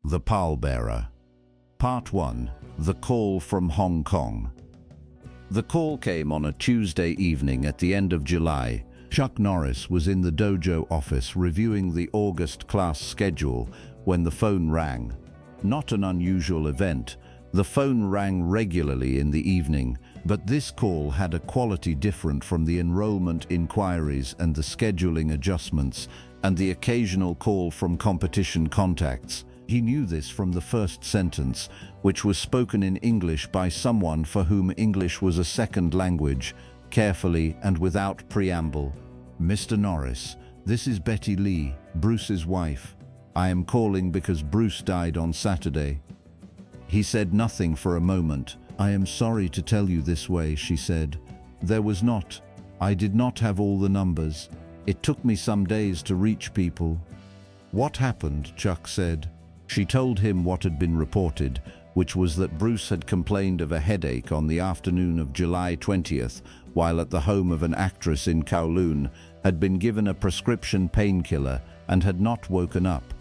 The Pallbearer. Part 1. The Call from Hong Kong. The call came on a Tuesday evening at the end of July. Chuck Norris was in the dojo office reviewing the August class schedule when the phone rang. Not an unusual event. The phone rang regularly in the evening, but this call had a quality different from the enrollment inquiries and the scheduling adjustments and the occasional call from competition contacts. He knew this from the first sentence, which was spoken in English by someone for whom English was a second language, carefully and without preamble. "Mr. Norris, this is Betty Lee, Bruce's wife. I am calling because Bruce died on Saturday." He said nothing for a moment. "I am sorry to tell you this way," she said. I did not have all the numbers. It took me some days to reach people." "What happened?" Chuck said. She told him what had been reported, which was that Bruce had complained of a headache on the afternoon of July 20th, while at the home of an actress in Kowloon, had been given a prescription painkiller and had not woken up.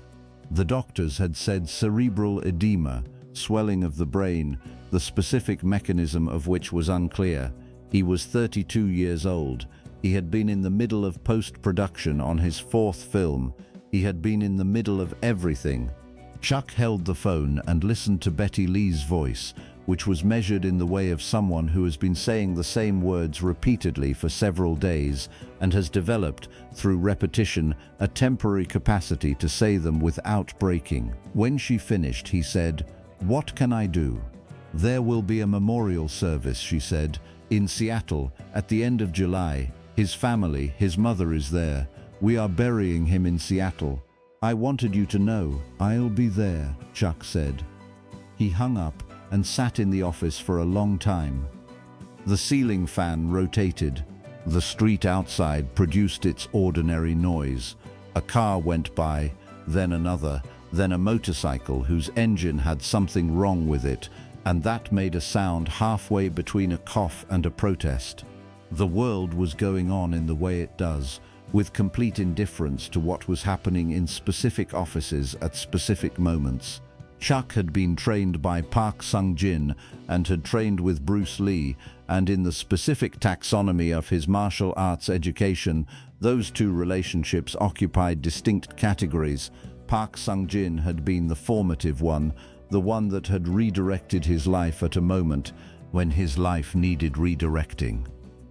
The doctors had said cerebral edema, swelling of the brain, the specific mechanism of which was unclear. He was 32 years old. He had been in the middle of post-production on his 4th film. He had been in the middle of everything. Chuck held the phone and listened to Betty Lee's voice, which was measured in the way of someone who has been saying the same words repeatedly for several days and has developed, through repetition, a temporary capacity to say them without breaking. When she finished, he said, "What can I do?" "There will be a memorial service," she said, "in Seattle at the end of July. His family, his mother is there. We are burying him in Seattle. I wanted you to know. I'll be there," Chuck said. He hung up and sat in the office for a long time. The ceiling fan rotated. The street outside produced its ordinary noise. A car went by, then another, then a motorcycle whose engine had something wrong with it, and that made a sound halfway between a cough and a protest. The world was going on in the way it does, with complete indifference to what was happening in specific offices at specific moments. Chuck had been trained by Park Sung-jin and had trained with Bruce Lee, and in the specific taxonomy of his martial arts education, those two relationships occupied distinct categories. Park Sung-jin had been the formative one, the one that had redirected his life at a moment when his life needed redirecting.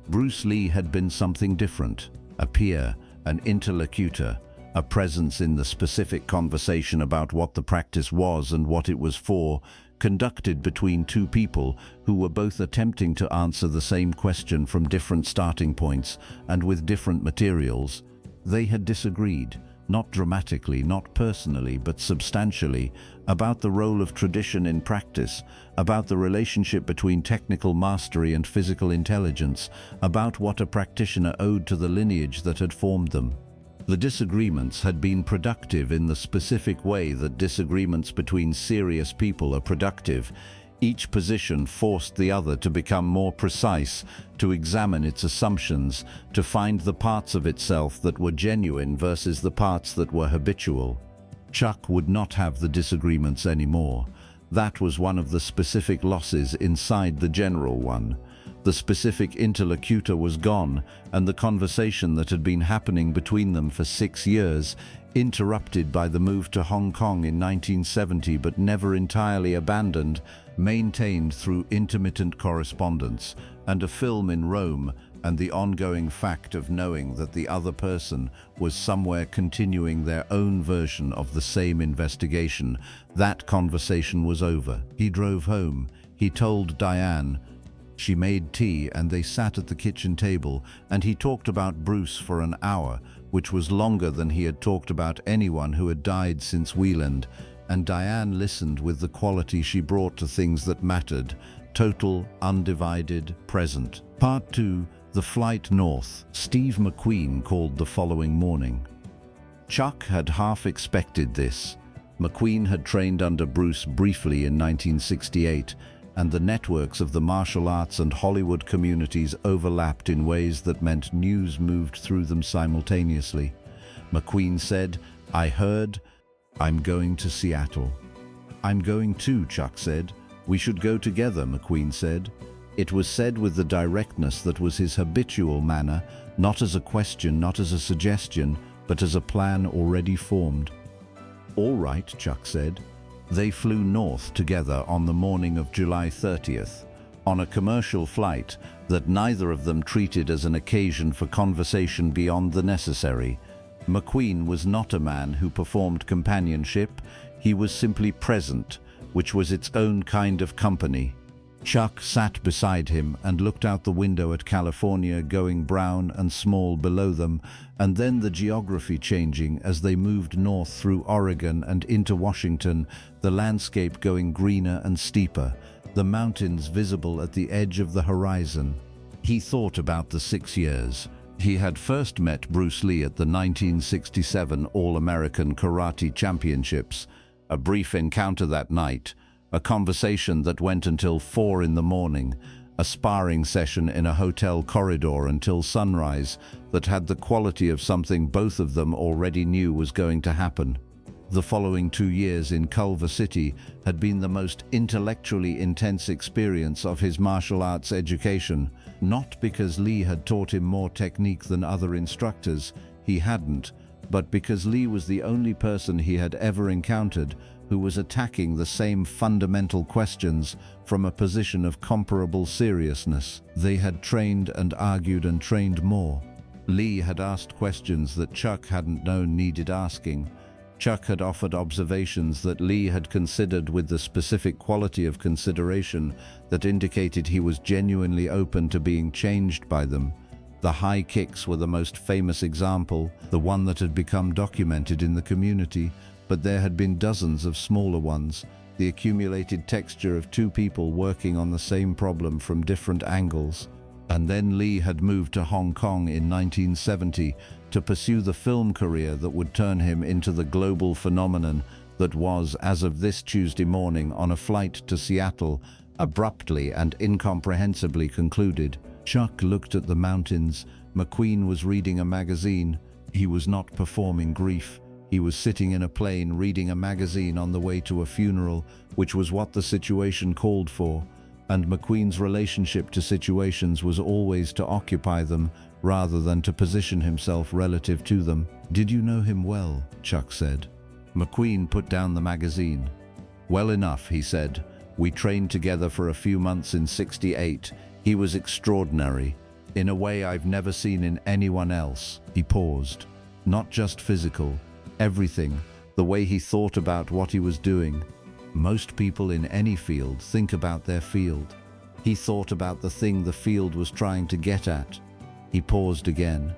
Bruce Lee had been something different. A peer, an interlocutor, a presence in the specific conversation about what the practice was and what it was for, conducted between two people who were both attempting to answer the same question from different starting points and with different materials. They had disagreed, not dramatically, not personally, but substantially, about the role of tradition in practice, about the relationship between technical mastery and physical intelligence, about what a practitioner owed to the lineage that had formed them. The disagreements had been productive in the specific way that disagreements between serious people are productive. Each position forced the other to become more precise, to examine its assumptions, to find the parts of itself that were genuine versus the parts that were habitual. Chuck would not have the disagreements anymore. That was one of the specific losses inside the general one. The specific interlocutor was gone, and the conversation that had been happening between them for 6 years, interrupted by the move to Hong Kong in 1970 but never entirely abandoned, maintained through intermittent correspondence, and a film in Rome, and the ongoing fact of knowing that the other person was somewhere continuing their own version of the same investigation. That conversation was over. He drove home. He told Diane. She made tea and they sat at the kitchen table, and he talked about Bruce for an hour, which was longer than he had talked about anyone who had died since Wieland, and Diane listened with the quality she brought to things that mattered, total, undivided, present. Part 2. The Flight North. Steve McQueen called the following morning. Chuck had half expected this. McQueen had trained under Bruce briefly in 1968, and the networks of the martial arts and Hollywood communities overlapped in ways that meant news moved through them simultaneously. McQueen said, "I heard, I'm going to Seattle." "I'm going too," Chuck said. "We should go together," McQueen said. It was said with the directness that was his habitual manner, not as a question, not as a suggestion, but as a plan already formed. "All right," Chuck said. They flew north together on the morning of July 30th, on a commercial flight that neither of them treated as an occasion for conversation beyond the necessary. McQueen was not a man who performed companionship, he was simply present, which was its own kind of company. Chuck sat beside him and looked out the window at California going brown and small below them, and then the geography changing as they moved north through Oregon and into Washington, the landscape going greener and steeper, the mountains visible at the edge of the horizon. He thought about the 6 years. He had first met Bruce Lee at the 1967 All-American Karate Championships, a brief encounter that night, a conversation that went until 4 in the morning, a sparring session in a hotel corridor until sunrise that had the quality of something both of them already knew was going to happen. The following 2 years in Culver City had been the most intellectually intense experience of his martial arts education, not because Lee had taught him more technique than other instructors, he hadn't, but because Lee was the only person he had ever encountered who was attacking the same fundamental questions from a position of comparable seriousness. They had trained and argued and trained more. Lee had asked questions that Chuck hadn't known needed asking. Chuck had offered observations that Lee had considered with the specific quality of consideration that indicated he was genuinely open to being changed by them. The high kicks were the most famous example, the one that had become documented in the community, but there had been dozens of smaller ones, the accumulated texture of two people working on the same problem from different angles. And then Lee had moved to Hong Kong in 1970 to pursue the film career that would turn him into the global phenomenon that was, as of this Tuesday morning on a flight to Seattle, abruptly and incomprehensibly concluded. Chuck looked at the mountains. McQueen was reading a magazine. He was not performing grief. He was sitting in a plane reading a magazine on the way to a funeral, which was what the situation called for. And McQueen's relationship to situations was always to occupy them rather than to position himself relative to them. "Did you know him well?" Chuck said. McQueen put down the magazine. "Well enough," he said. "We trained together for a few months in '68. He was extraordinary, in a way I've never seen in anyone else." He paused. "Not just physical, everything, the way he thought about what he was doing. Most people in any field think about their field. He thought about the thing the field was trying to get at." He paused again.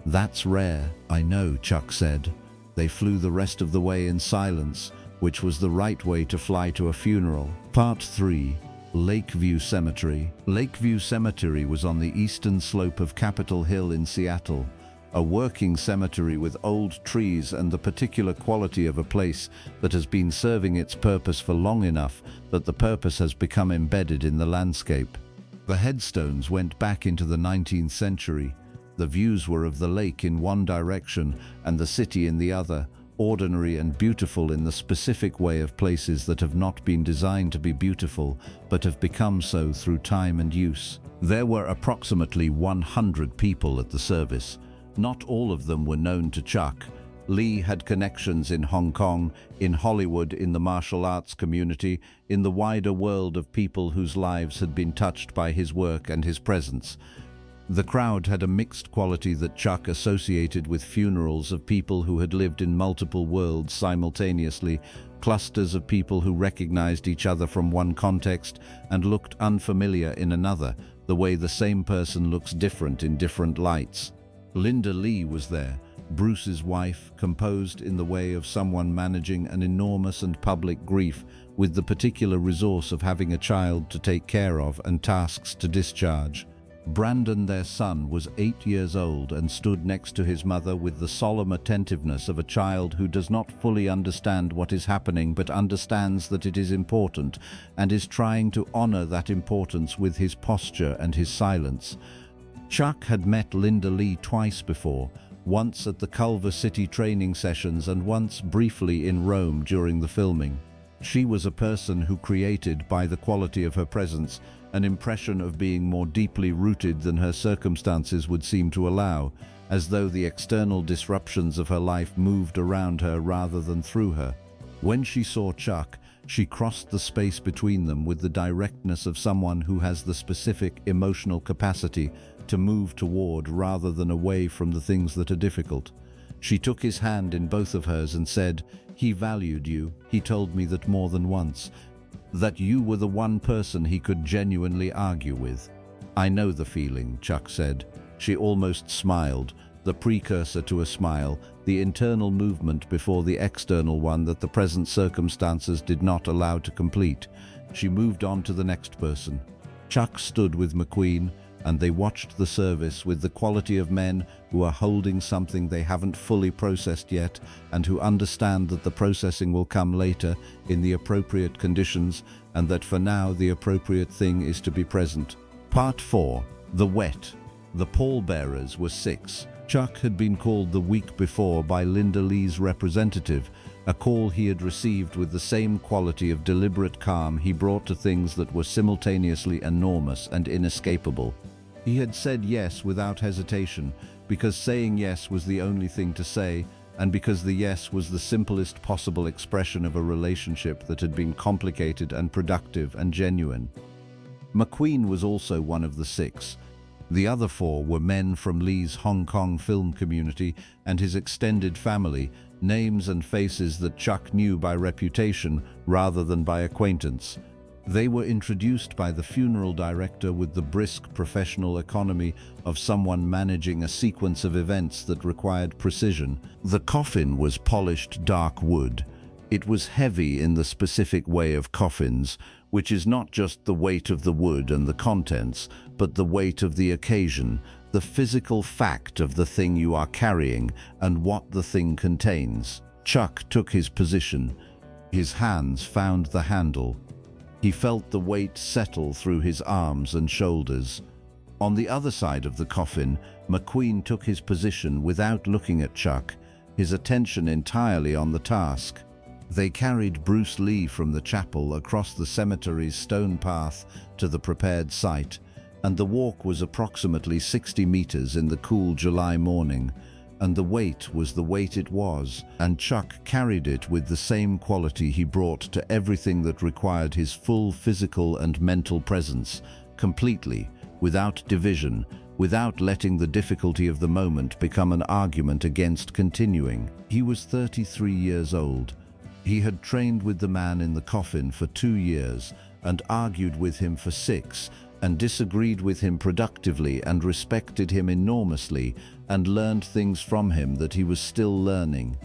"That's rare." "I know," Chuck said. They flew the rest of the way in silence, which was the right way to fly to a funeral. Part 3. Lakeview Cemetery. Lakeview Cemetery was on the eastern slope of Capitol Hill in Seattle, a working cemetery with old trees and the particular quality of a place that has been serving its purpose for long enough that the purpose has become embedded in the landscape. The headstones went back into the 19th century. The views were of the lake in one direction and the city in the other, ordinary and beautiful in the specific way of places that have not been designed to be beautiful, but have become so through time and use. There were approximately 100 people at the service. Not all of them were known to Chuck. Lee had connections in Hong Kong, in Hollywood, in the martial arts community, in the wider world of people whose lives had been touched by his work and his presence. The crowd had a mixed quality that Chuck associated with funerals of people who had lived in multiple worlds simultaneously, clusters of people who recognized each other from one context and looked unfamiliar in another, the way the same person looks different in different lights. Linda Lee was there, Bruce's wife, composed in the way of someone managing an enormous and public grief with the particular resource of having a child to take care of and tasks to discharge. Brandon, their son, was 8 years old and stood next to his mother with the solemn attentiveness of a child who does not fully understand what is happening but understands that it is important and is trying to honor that importance with his posture and his silence. Chuck had met Linda Lee twice before, once at the Culver City training sessions and once briefly in Rome during the filming. She was a person who created, by the quality of her presence, an impression of being more deeply rooted than her circumstances would seem to allow, as though the external disruptions of her life moved around her rather than through her. When she saw Chuck, she crossed the space between them with the directness of someone who has the specific emotional capacity to move toward rather than away from the things that are difficult. She took his hand in both of hers and said, "He valued you. He told me that more than once. That you were the one person he could genuinely argue with." "I know the feeling," Chuck said. She almost smiled, the precursor to a smile, the internal movement before the external one that the present circumstances did not allow to complete. She moved on to the next person. Chuck stood with McQueen, and they watched the service with the quality of men who are holding something they haven't fully processed yet and who understand that the processing will come later in the appropriate conditions and that for now the appropriate thing is to be present. Part 4. The Wet. The pallbearers were 6. Chuck had been called the week before by Linda Lee's representative, a call he had received with the same quality of deliberate calm he brought to things that were simultaneously enormous and inescapable. He had said yes without hesitation, because saying yes was the only thing to say, and because the yes was the simplest possible expression of a relationship that had been complicated and productive and genuine. McQueen was also one of the 6. The other 4 were men from Lee's Hong Kong film community and his extended family, names and faces that Chuck knew by reputation rather than by acquaintance. They were introduced by the funeral director with the brisk professional economy of someone managing a sequence of events that required precision. The coffin was polished dark wood. It was heavy in the specific way of coffins, which is not just the weight of the wood and the contents, but the weight of the occasion, the physical fact of the thing you are carrying and what the thing contains. Chuck took his position. His hands found the handle. He felt the weight settle through his arms and shoulders. On the other side of the coffin, McQueen took his position without looking at Chuck, his attention entirely on the task. They carried Bruce Lee from the chapel across the cemetery's stone path to the prepared site, and the walk was approximately 60 meters in the cool July morning, and the weight was the weight it was, and Chuck carried it with the same quality he brought to everything that required his full physical and mental presence, completely, without division, without letting the difficulty of the moment become an argument against continuing. He was 33 years old. He had trained with the man in the coffin for 2 years and argued with him for 6, and disagreed with him productively and respected him enormously and learned things from him that he was still learning.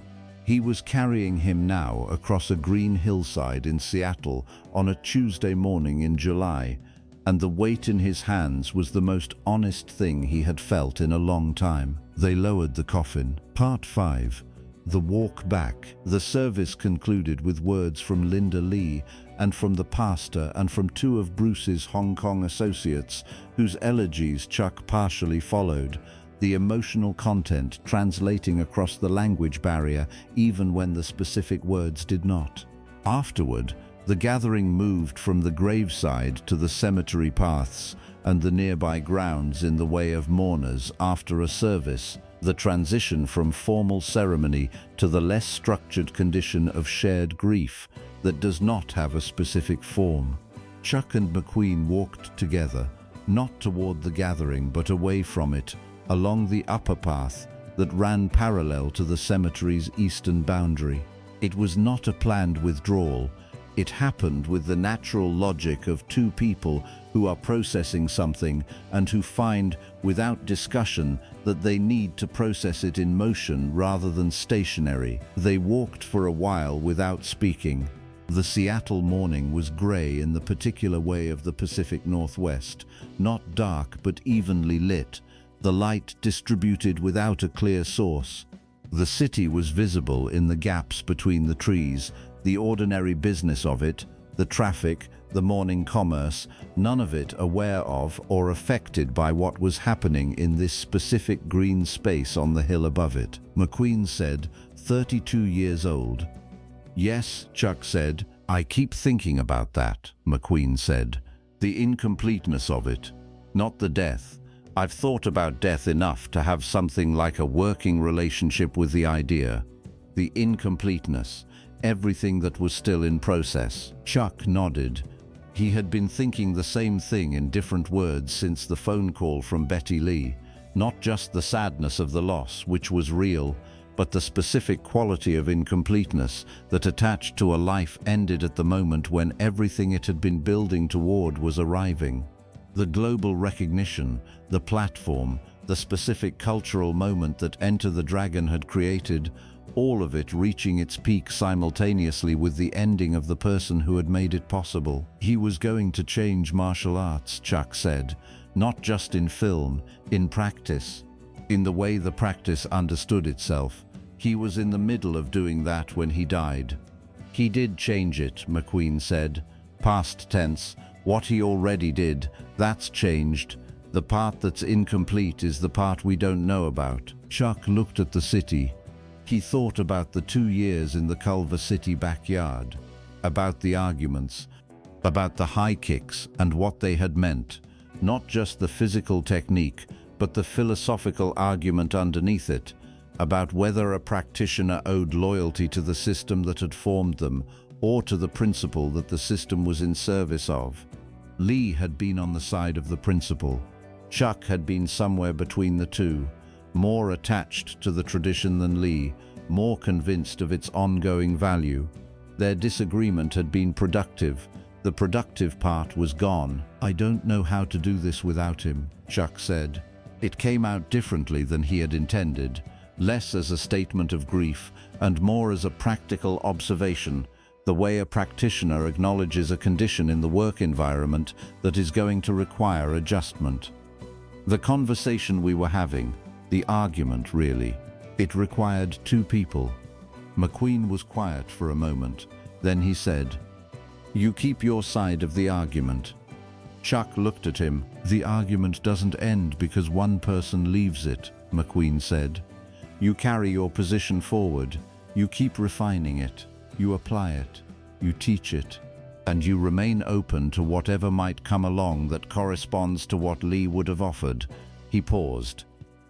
He was carrying him now across a green hillside in Seattle on a Tuesday morning in July, and the weight in his hands was the most honest thing he had felt in a long time. They lowered the coffin. Part 5. The Walk Back. The service concluded with words from Linda Lee and from the pastor and from 2 of Bruce's Hong Kong associates, whose elegies Chuck partially followed, the emotional content translating across the language barrier even when the specific words did not. Afterward, the gathering moved from the graveside to the cemetery paths and the nearby grounds in the way of mourners after a service, the transition from formal ceremony to the less structured condition of shared grief that does not have a specific form. Chuck and McQueen walked together, not toward the gathering but away from it, along the upper path that ran parallel to the cemetery's eastern boundary. It was not a planned withdrawal. It happened with the natural logic of 2 people who are processing something and who find, without discussion, that they need to process it in motion rather than stationary. They walked for a while without speaking. The Seattle morning was gray in the particular way of the Pacific Northwest, not dark but evenly lit, the light distributed without a clear source. The city was visible in the gaps between the trees, the ordinary business of it, the traffic, the morning commerce, none of it aware of or affected by what was happening in this specific green space on the hill above it. McQueen said, 32 years old. "Yes," Chuck said, I keep thinking about that, McQueen said. The incompleteness of it, not the death. I've thought about death enough to have something like a working relationship with the idea. The incompleteness, everything that was still in process. Chuck nodded. He had been thinking the same thing in different words since the phone call from Betty Lee. Not just the sadness of the loss, which was real, but the specific quality of incompleteness that attached to a life ended at the moment when everything it had been building toward was arriving. The global recognition, the platform, the specific cultural moment that Enter the Dragon had created, all of it reaching its peak simultaneously with the ending of the person who had made it possible. He was going to change martial arts, Chuck said, not just in film, in practice, in the way the practice understood itself. He was in the middle of doing that when he died. He did change it, McQueen said. Past tense, what he already did, that's changed. The part that's incomplete is the part we don't know about. Chuck looked at the city. He thought about the 2 years in the Culver City backyard, about the arguments, about the high kicks and what they had meant. Not just the physical technique, but the philosophical argument underneath it, about whether a practitioner owed loyalty to the system that had formed them, or to the principle that the system was in service of. Lee had been on the side of the principle. Chuck had been somewhere between the two, more attached to the tradition than Lee, more convinced of its ongoing value. Their disagreement had been productive. The productive part was gone. I don't know how to do this without him, Chuck said. It came out differently than he had intended, less as a statement of grief and more as a practical observation, the way a practitioner acknowledges a condition in the work environment that is going to require adjustment. The conversation we were having, the argument really, it required two people. McQueen was quiet for a moment. Then he said, "You keep your side of the argument." Chuck looked at him. "The argument doesn't end because one person leaves it," McQueen said. "You carry your position forward. You keep refining it. You apply it. You teach it. And you remain open to whatever might come along that corresponds to what Lee would have offered." He paused.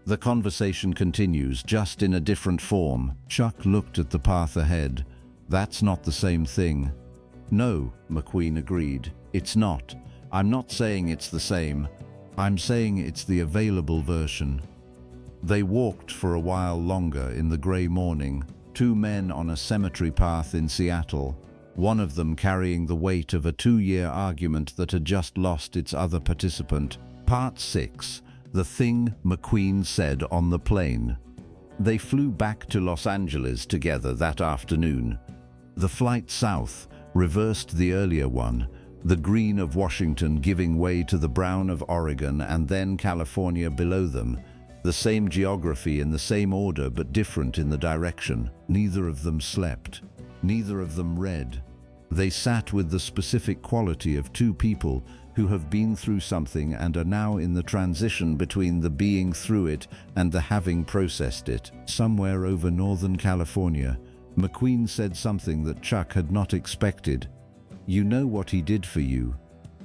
The conversation continues, just in a different form. Chuck looked at the path ahead. "That's not the same thing." "No," McQueen agreed. "It's not. I'm not saying it's the same. I'm saying it's the available version." They walked for a while longer in the gray morning, two men on a cemetery path in Seattle, one of them carrying the weight of a 2-year argument that had just lost its other participant. Part 6. The Thing McQueen Said on the Plane. They flew back to Los Angeles together that afternoon. The flight south reversed the earlier one, the green of Washington giving way to the brown of Oregon and then California below them. The same geography in the same order but different in the direction. Neither of them slept. Neither of them read. They sat with the specific quality of two people who have been through something and are now in the transition between the being through it and the having processed it. Somewhere over Northern California, McQueen said something that Chuck had not expected. "You know what he did for you?"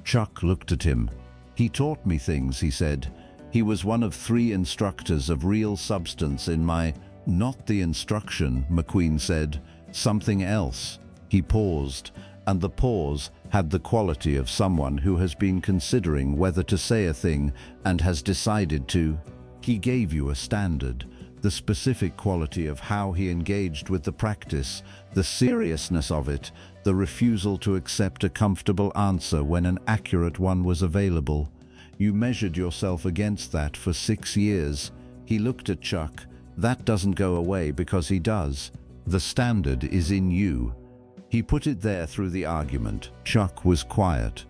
Chuck looked at him. "He taught me things," he said. "He was one of 3 instructors of real substance in my—" "Not the instruction," McQueen said. "Something else." He paused, and the pause had the quality of someone who has been considering whether to say a thing and has decided to. "He gave you a standard, the specific quality of how he engaged with the practice, the seriousness of it, the refusal to accept a comfortable answer when an accurate one was available. You measured yourself against that for 6 years." He looked at Chuck. "That doesn't go away because he does. The standard is in you." He put it there through the argument. Chuck was quiet.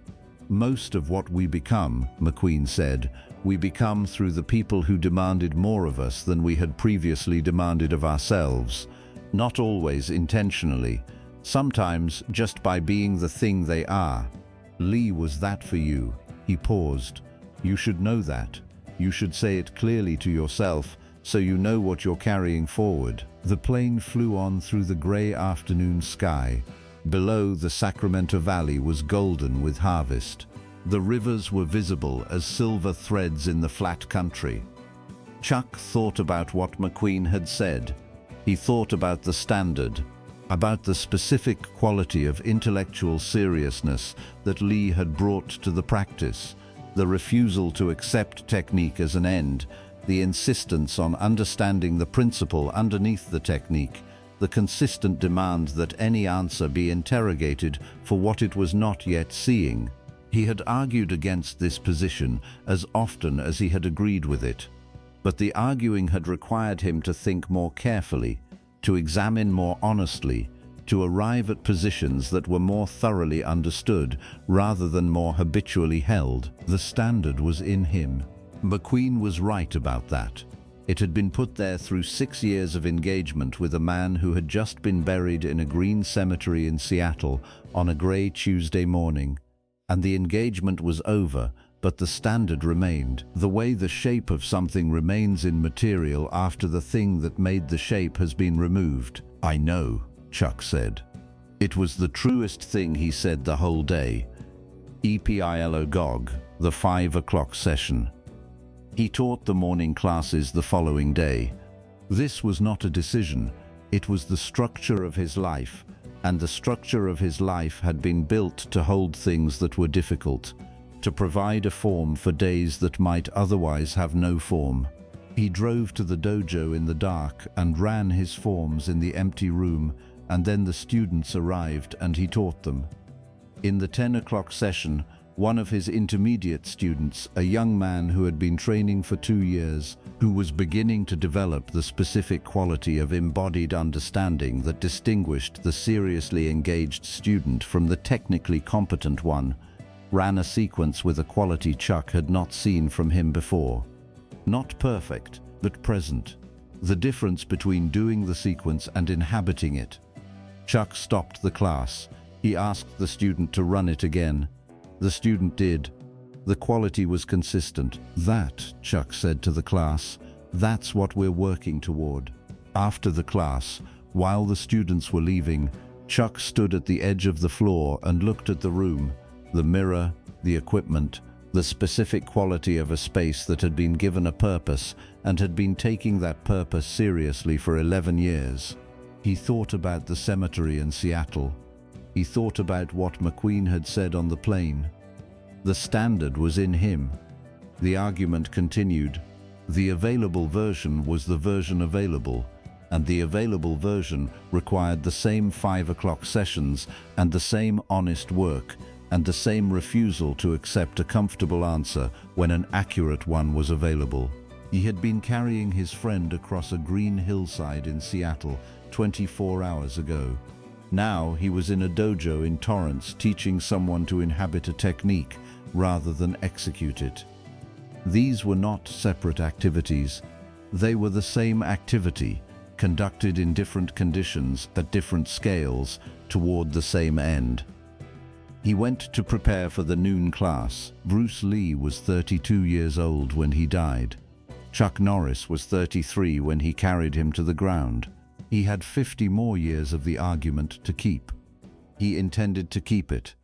"Most of what we become," McQueen said, "we become through the people who demanded more of us than we had previously demanded of ourselves. Not always intentionally. Sometimes just by being the thing they are. Lee was that for you." He paused. "You should know that. You should say it clearly to yourself so you know what you're carrying forward." The plane flew on through the gray afternoon sky. Below, the Sacramento Valley was golden with harvest. The rivers were visible as silver threads in the flat country. Chuck thought about what McQueen had said. He thought about the standard, about the specific quality of intellectual seriousness that Lee had brought to the practice, the refusal to accept technique as an end, the insistence on understanding the principle underneath the technique, the consistent demand that any answer be interrogated for what it was not yet seeing. He had argued against this position as often as he had agreed with it, but the arguing had required him to think more carefully, to examine more honestly, to arrive at positions that were more thoroughly understood rather than more habitually held. The standard was in him. McQueen was right about that. It had been put there through 6 years of engagement with a man who had just been buried in a green cemetery in Seattle on a gray Tuesday morning. And the engagement was over, but the standard remained. The way the shape of something remains in material after the thing that made the shape has been removed. "I know," Chuck said. It was the truest thing he said the whole day. EPILOGOG, the 5 o'clock session. He taught the morning classes the following day. This was not a decision, it was the structure of his life, and the structure of his life had been built to hold things that were difficult, to provide a form for days that might otherwise have no form. He drove to the dojo in the dark and ran his forms in the empty room, and then the students arrived and he taught them. In the 10 o'clock session, one of his intermediate students, a young man who had been training for 2 years, who was beginning to develop the specific quality of embodied understanding that distinguished the seriously engaged student from the technically competent one, ran a sequence with a quality Chuck had not seen from him before. Not perfect, but present. The difference between doing the sequence and inhabiting it. Chuck stopped the class. He asked the student to run it again. The student did. The quality was consistent. "That," Chuck said to the class, "that's what we're working toward." After the class, while the students were leaving, Chuck stood at the edge of the floor and looked at the room, the mirror, the equipment, the specific quality of a space that had been given a purpose and had been taking that purpose seriously for 11 years. He thought about the cemetery in Seattle. He thought about what McQueen had said on the plane. The standard was in him. The argument continued. The available version was the version available, and the available version required the same 5 o'clock sessions and the same honest work and the same refusal to accept a comfortable answer when an accurate one was available. He had been carrying his friend across a green hillside in Seattle 24 hours ago. Now he was in a dojo in Torrance teaching someone to inhabit a technique rather than execute it. These were not separate activities. They were the same activity, conducted in different conditions at different scales toward the same end. He went to prepare for the noon class. Bruce Lee was 32 years old when he died. Chuck Norris was 33 when he carried him to the ground. He had 50 more years of the argument to keep. He intended to keep it.